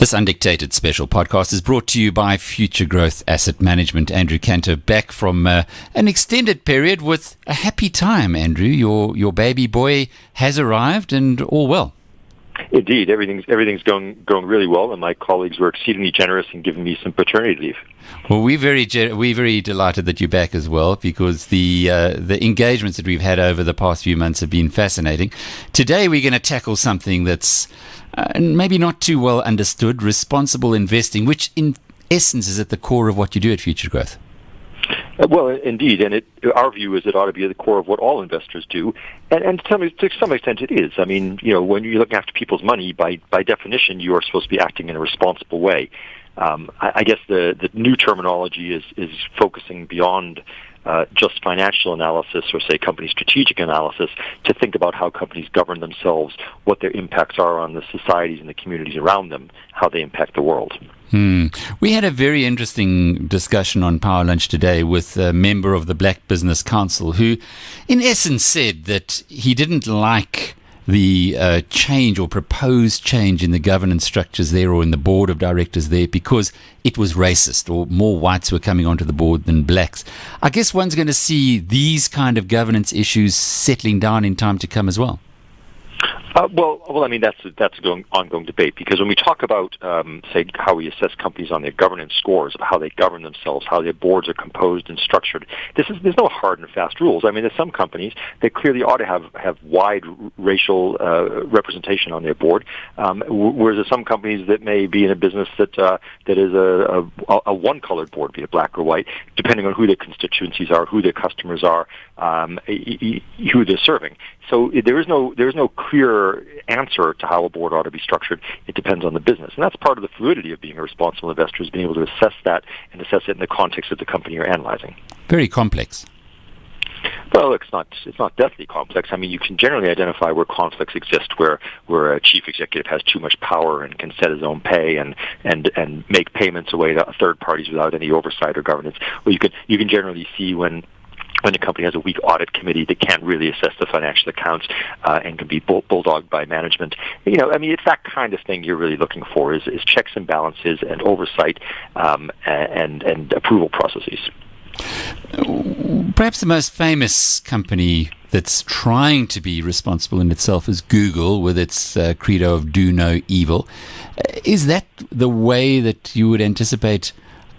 This Undictated special podcast is brought to you by Futuregrowth Asset Management. Andrew Canter back from an extended period with a happy time. Andrew, your baby boy has arrived and all well. Indeed, everything's going really well, and my colleagues were exceedingly generous in giving me some paternity leave. Well, we're very delighted that you're back as well, because the engagements that we've had over the past few months have been fascinating. Today, we're going to tackle something that's maybe not too well understood: responsible investing, which in essence is at the core of what you do at Futuregrowth. Well, indeed, and our view is it ought to be at the core of what all investors do, and to some extent it is. I mean, when you're looking after people's money, by definition, you are supposed to be acting in a responsible way. I guess the new terminology is focusing beyond just financial analysis or, say, company strategic analysis to think about how companies govern themselves, what their impacts are on the societies and the communities around them, how they impact the world. We had a very interesting discussion on Power Lunch today with a member of the Black Business Council who, in essence, said that he didn't like the change or proposed change in the governance structures there or in the board of directors there because it was racist, or more whites were coming onto the board than blacks. I guess one's going to see these kind of governance issues settling down in time to come as well. Well, I mean, that's an ongoing debate, because when we talk about, say, how we assess companies on their governance scores, how they govern themselves, how their boards are composed and structured, there's no hard and fast rules. I mean, there's some companies that clearly ought to have wide racial representation on their board, whereas there's some companies that may be in a business that is a one-colored board, be it black or white, depending on who their constituencies are, who their customers are, who they're serving. So there is no clear answer to how a board ought to be structured. It depends on the business, and that's part of the fluidity of being a responsible investor, is being able to assess that and assess it in the context of the company you're analyzing. Very complex. Well, it's not deathly complex. I mean, you can generally identify where conflicts exist, where a chief executive has too much power and can set his own pay and make payments away to third parties without any oversight or governance. Well, you can generally see when a company has a weak audit committee that can't really assess the financial accounts and can be bulldogged by management. I mean, it's that kind of thing you're really looking for, is checks and balances and oversight and approval processes. Perhaps the most famous company that's trying to be responsible in itself is Google, with its credo of do no evil. Is that the way that you would anticipate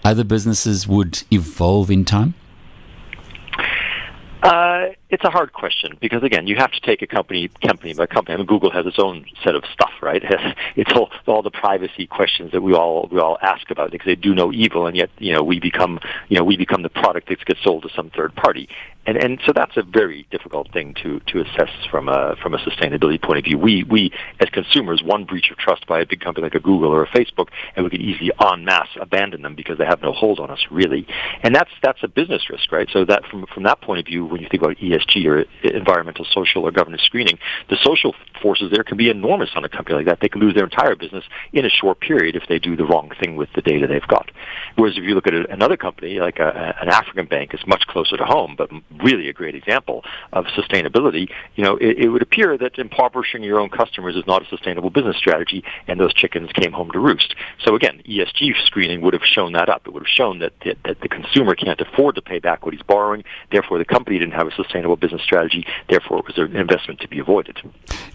other businesses would evolve in time? It's a hard question, because again, you have to take a company by company. I mean, Google has its own set of stuff, right? It's all the privacy questions that we all ask about, because they do no evil, and yet we become the product that gets sold to some third party. And so that's a very difficult thing to assess from a sustainability point of view. We as consumers, one breach of trust by a big company like a Google or a Facebook, and we could easily en masse abandon them because they have no hold on us, really. And that's a business risk, right? So that from that point of view, when you think about ESG or environmental, social, or governance screening, the social forces there can be enormous on a company like that. They can lose their entire business in a short period if they do the wrong thing with the data they've got. Whereas if you look at another company like an African bank, it's much closer to home, but really a great example of sustainability. It would appear that impoverishing your own customers is not a sustainable business strategy, and those chickens came home to roost. So again, ESG screening would have shown that up. It would have shown that the consumer can't afford to pay back what he's borrowing, therefore the company didn't have a sustainable business strategy, therefore it was an investment to be avoided.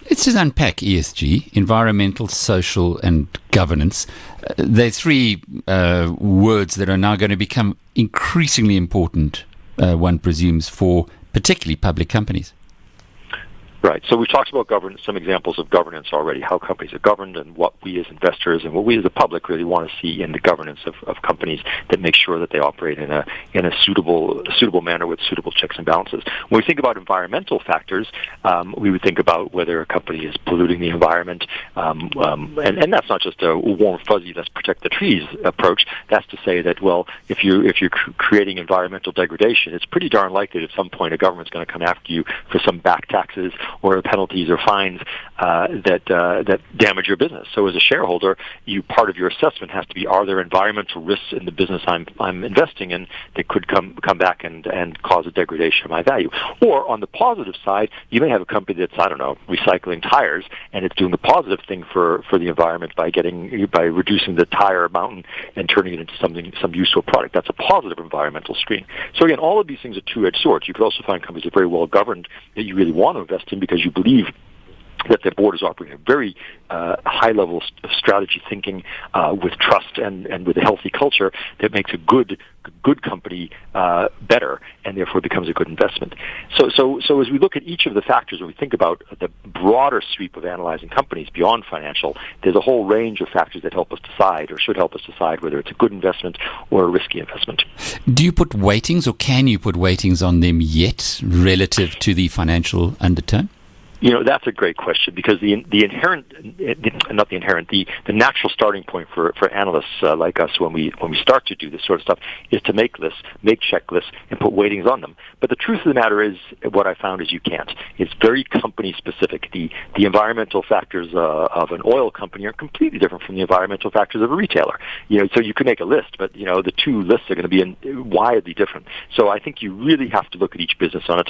Let's just unpack ESG, environmental, social, and governance. They're three words that are now going to become increasingly important, one presumes, for particularly public companies. Right. So we've talked about governance, some examples of governance already, how companies are governed, and what we as investors and what we as the public really want to see in the governance of companies that make sure that they operate in a suitable manner with suitable checks and balances. When we think about environmental factors, we would think about whether a company is polluting the environment, and that's not just a warm, fuzzy, let's protect the trees approach. That's to say that, well, if you're creating environmental degradation, it's pretty darn likely that at some point a government's going to come after you for some back taxes or penalties or fines that damage your business. So as a shareholder, part of your assessment has to be, are there environmental risks in the business I'm investing in that could come back and cause a degradation of my value? Or on the positive side, you may have a company that's, I don't know, recycling tires, and it's doing the positive thing for the environment by reducing the tire mountain and turning it into some useful product. That's a positive environmental stream. So again, all of these things are two-edged swords. You could also find companies that are very well governed that you really want to invest in because you believe that their board is operating a very high level of strategy thinking with trust and with a healthy culture that makes a good company better and therefore becomes a good investment. So as we look at each of the factors, when we think about the broader sweep of analyzing companies beyond financial, there's a whole range of factors that help us decide or should help us decide whether it's a good investment or a risky investment. Do you put weightings, or can you put weightings on them yet relative to the financial undertone? That's a great question, because the natural starting point for analysts like us when we start to do this sort of stuff is to make lists, make checklists, and put weightings on them. But the truth of the matter is, what I found is you can't. It's very company specific. The environmental factors of an oil company are completely different from the environmental factors of a retailer. So you can make a list, but the two lists are going to be widely different. So I think you really have to look at each business on its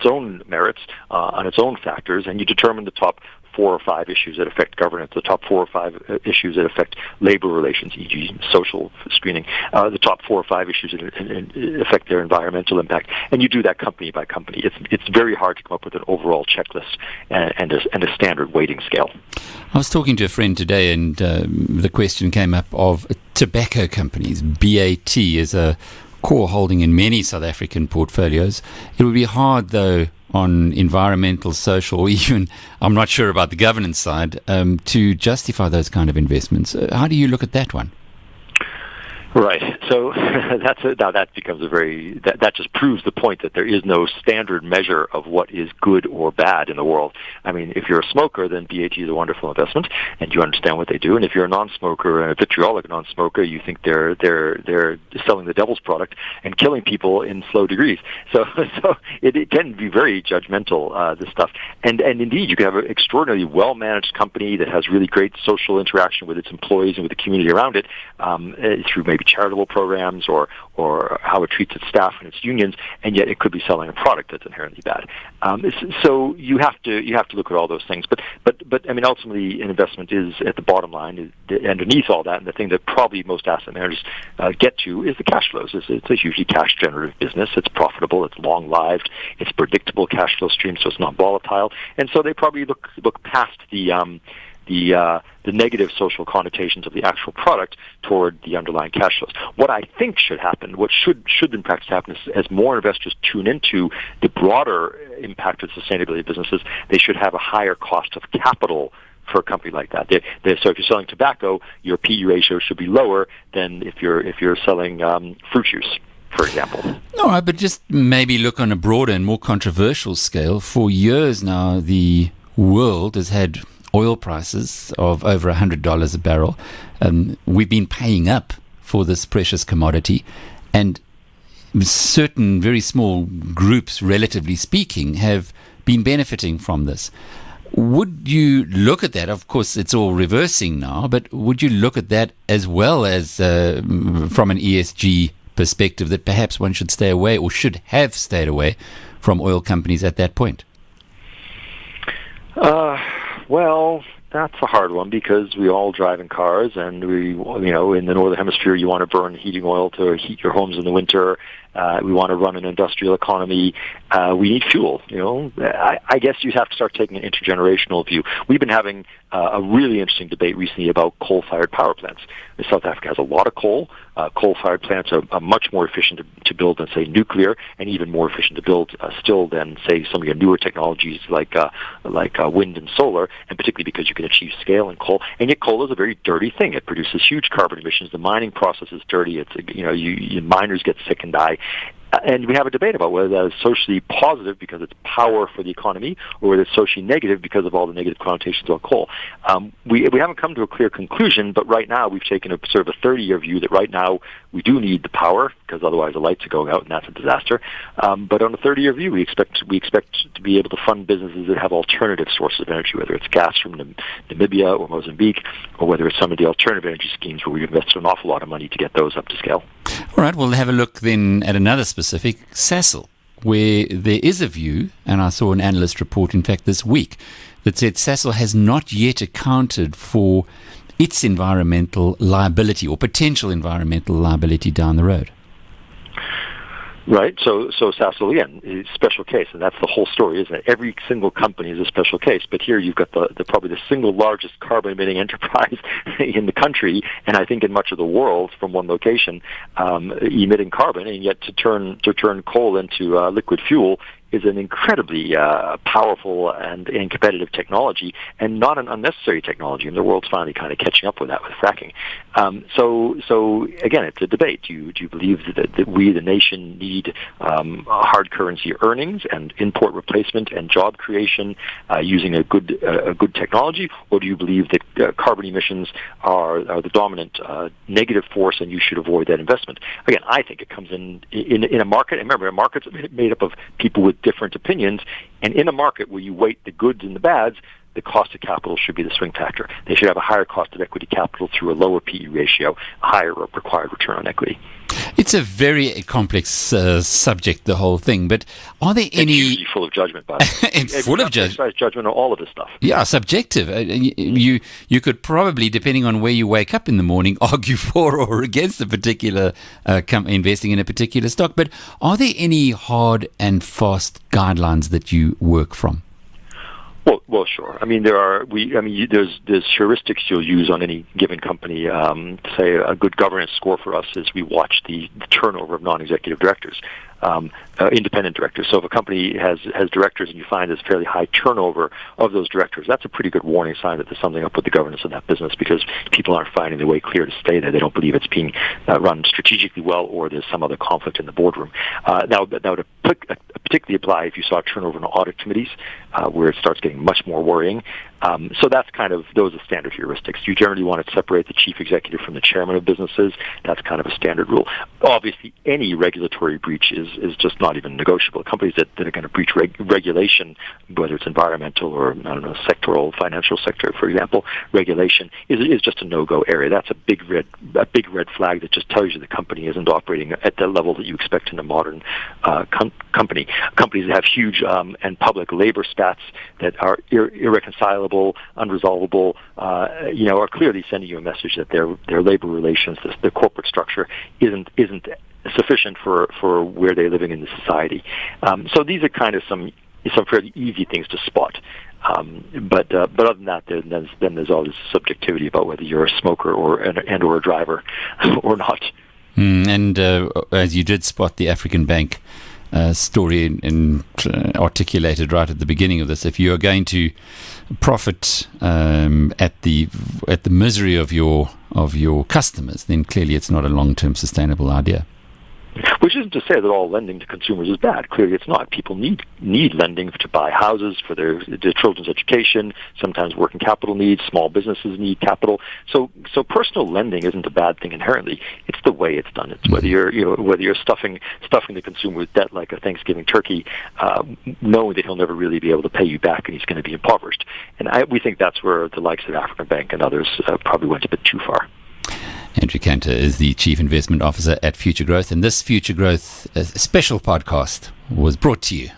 own merits, on its own factors, and you determine the top 4 or 5 issues that affect governance, the top 4 or 5 issues that affect labor relations, e.g. social screening, the top 4 or 5 issues that affect their environmental impact, and you do that company by company. It's very hard to come up with an overall checklist and a standard weighting scale. I was talking to a friend today, and the question came up of tobacco companies. BAT is a core holding in many South African portfolios. It would be hard, though, on environmental, social, or even, I'm not sure about the governance side, to justify those kind of investments. How do you look at that one? Right. So that becomes that just proves the point that there is no standard measure of what is good or bad in the world. I mean, if you're a smoker, then BAT is a wonderful investment, and you understand what they do. And if you're a non-smoker and a vitriolic non-smoker, you think they're selling the devil's product and killing people in slow degrees. So it can be very judgmental, this stuff. And indeed, you can have an extraordinarily well-managed company that has really great social interaction with its employees and with the community around it, through maybe charitable programs or how it treats its staff and its unions, and yet it could be selling a product that's inherently bad. So you have to look at all those things. But I mean, ultimately, an investment is at the bottom line. Underneath all that, and the thing that probably most asset managers get to is the cash flows. It's a hugely cash generative business. It's profitable. It's long lived. It's predictable cash flow stream, so it's not volatile. And so they probably look past the negative social connotations of the actual product toward the underlying cash flows. What I think should happen, what should in practice happen, is as more investors tune into the broader impact of sustainability of businesses, they should have a higher cost of capital for a company like that. So if you're selling tobacco, your PE ratio should be lower than if you're selling fruit juice, for example. All right, but just maybe look on a broader and more controversial scale. For years now, the world has had oil prices of over $100 a barrel. We've been paying up for this precious commodity, and certain very small groups, relatively speaking, have been benefiting from this. Would you look at that? Of course, it's all reversing now, but would you look at that as well as from an ESG perspective, that perhaps one should stay away, or should have stayed away, from oil companies at that point? Well, that's a hard one, because we all drive in cars, and in the Northern Hemisphere, you want to burn heating oil to heat your homes in the winter. We want to run an industrial economy. We need fuel. I guess you have to start taking an intergenerational view. We've been having a really interesting debate recently about coal-fired power plants. South Africa has a lot of coal. Coal-fired plants are much more efficient to build than, say, nuclear, and even more efficient to build still than, say, some of your newer technologies like wind and solar, and particularly because you can achieve scale in coal. And yet coal is a very dirty thing. It produces huge carbon emissions. The mining process is dirty. Miners get sick and die. And we have a debate about whether that is socially positive because it's power for the economy, or whether it's socially negative because of all the negative connotations of coal. We haven't come to a clear conclusion, but right now we've taken a sort of a 30-year view that right now we do need the power, because otherwise the lights are going out, and that's a disaster. But on a 30-year view, we expect to be able to fund businesses that have alternative sources of energy, whether it's gas from Namibia or Mozambique, or whether it's some of the alternative energy schemes where we've invested an awful lot of money to get those up to scale. All right, we'll have a look then at another specific, Sasol, where there is a view, and I saw an analyst report, in fact, this week, that said Sasol has not yet accounted for its environmental liability or potential environmental liability down the road. Right. So Sasol, again, is a special case, and that's the whole story, isn't it? Every single company is a special case, but here you've got the probably the single largest carbon-emitting enterprise in the country, and I think in much of the world from one location, emitting carbon, and yet to turn coal into liquid fuel is an incredibly powerful and competitive technology, and not an unnecessary technology. And the world's finally kind of catching up with that with fracking. So again, it's a debate. Do you believe that we, the nation, need hard currency earnings and import replacement and job creation using a good technology, or do you believe that carbon emissions are the dominant negative force, and you should avoid that investment? Again, I think it comes in a market. And remember, a market's made up of people with different opinions, and in a market where you weight the goods and the bads, the cost of capital should be the swing factor. They should have a higher cost of equity capital through a lower PE ratio, a higher required return on equity. It's a very complex subject, the whole thing, but are there any... It's usually full of judgment, by the way. It's full of judgment on all of this stuff. Yeah, subjective. You could probably, depending on where you wake up in the morning, argue for or against a particular investing in a particular stock. But are there any hard and fast guidelines that you work from? Well, sure. I mean, there's heuristics you'll use on any given company. Say a good governance score for us is we watch the turnover of non-executive directors, independent directors. So if a company has directors and you find there's fairly high turnover of those directors, that's a pretty good warning sign that there's something up with the governance of that business, because people aren't finding their way clear to stay there. They don't believe it's being run strategically well, or there's some other conflict in the boardroom. Now to particularly apply if you saw turnover in audit committees, where it starts getting much more worrying. So that's those are standard heuristics. You generally want to separate the chief executive from the chairman of businesses. That's kind of a standard rule. Obviously, any regulatory breach is just not even negotiable. Companies that are going to breach regulation, whether it's environmental or, sectoral, financial sector, for example, regulation is just a no-go area. That's a big red flag that just tells you the company isn't operating at the level that you expect in a modern company. Companies that have huge and public labor spats that are irreconcilable, unresolvable, are clearly sending you a message that their labor relations, the corporate structure, isn't sufficient for where they're living in the society. So these are kind of some fairly easy things to spot. But other than that, then there's always subjectivity about whether you're a smoker or a driver or not. And as you did spot the African Bank story and articulated right at the beginning of this, if you are going to profit at the misery of your customers, then clearly it's not a long-term sustainable idea. Which isn't to say that all lending to consumers is bad. Clearly it's not. People need lending to buy houses, for their children's education, sometimes working capital needs, small businesses need capital. So personal lending isn't a bad thing inherently. It's the way it's done. It's whether you're stuffing the consumer with debt like a Thanksgiving turkey, knowing that he'll never really be able to pay you back and he's going to be impoverished. And we think that's where the likes of African Bank and others probably went a bit too far. Andrew Canter is the Chief Investment Officer at Futuregrowth, and this Futuregrowth special podcast was brought to you